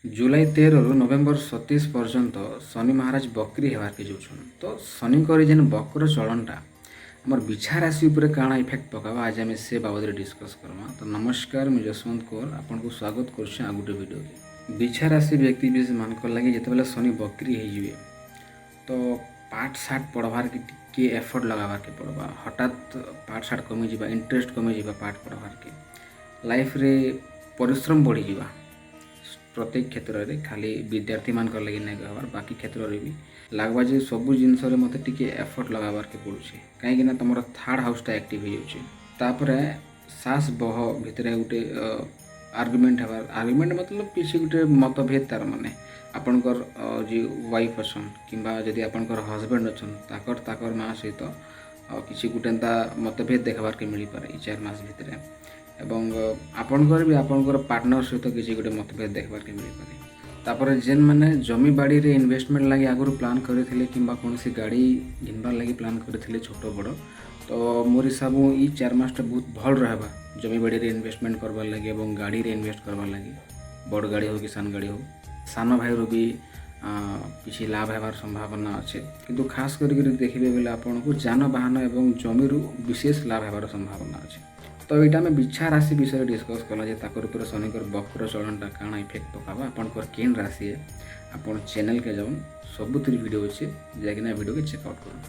जुलाई 13 रु नवेम्बर 27 पर्यंत शनि महाराज बकरी हेबार के जाऊन। तो शनि जेन बकर चलनटा आमर बिछा राशि उपरे काଣା इफेक्ट पकावा आज आम से बाबद डिस्कस करमा। तो नमस्कार, मुझे जसवंत कौर आपन को स्वागत कर आ गोटे वीडियो के। बिछा राशि व्यक्ति विशेष मानक लगे जिते शनि बकरी हो तो पाठ साठ पढ़वार के टिके एफर्ट लगाबार के पड़वा। हठात पाठ साठ कमी जावा, इंटरेस्ट कमी जावा पाठ पढ़वार के लाइफ रे परिश्रम बढ़ी जावा। प्रत्येक क्षेत्र में खाली विद्यार्थी मान लगे नहीं कहबार बाकी क्षेत्र में भी लगवा जे सबू जिनस मत टे एफर्ट लगाबार के पड़ुछे कहीं तुम थर्ड हाउसटा एक्टिव हो जापर सास बह भितर गोटे आर्गुमेंट हबार। आर्गुमेंट मतलब किसी गोटे मतभेद तार माने आपणकर जी वाइफ अच्छा कि आपणकर हजबैंड अच्छा ताकर माँ सहित किसी गोटे मतभेद देखबार के मिल पारे 4 मास भितर एवं आपणकर भी आपणकर पार्टनर सहित किसी गोटे मतभेद देखबार के मिल पारे। तापर जेन माने जमी बाड़ी रे इन्वेस्टमेंट लगे आगुरी प्लान करथिले किंबा कोनसी गाड़ी घिनबार लगी प्लान करथिले छोट बड़, तो मोर हिसाब ई 4 मासटा बहुत भल रहबा जमी बाड़ी रे इन्वेस्टमेंट करबार लगे एवं गाड़ी रे इन्वेस्ट करबार लगे। बड़ गाड़ी हो कि सान गाड़ी हो, सान भाई रो भी किसी लाभ हेबार संभावना अच्छे किंतु खास करके देखिबे बेले आपनको जानवाहन एवं जमी विशेष लाभ हेबार संभावना अच्छे। तो यहाँ आम बिछा राशि विषय डिस्कस कला जे ताकर ऊपर शनिकर बक्र चलनटा काଣା इफेक्ट पकावा आपनकर केन राशि है। आपन चैनल के जाऊन सबुतिर वीडियो अच्छे जाकिना वीडियो के चेकआउट करूँ।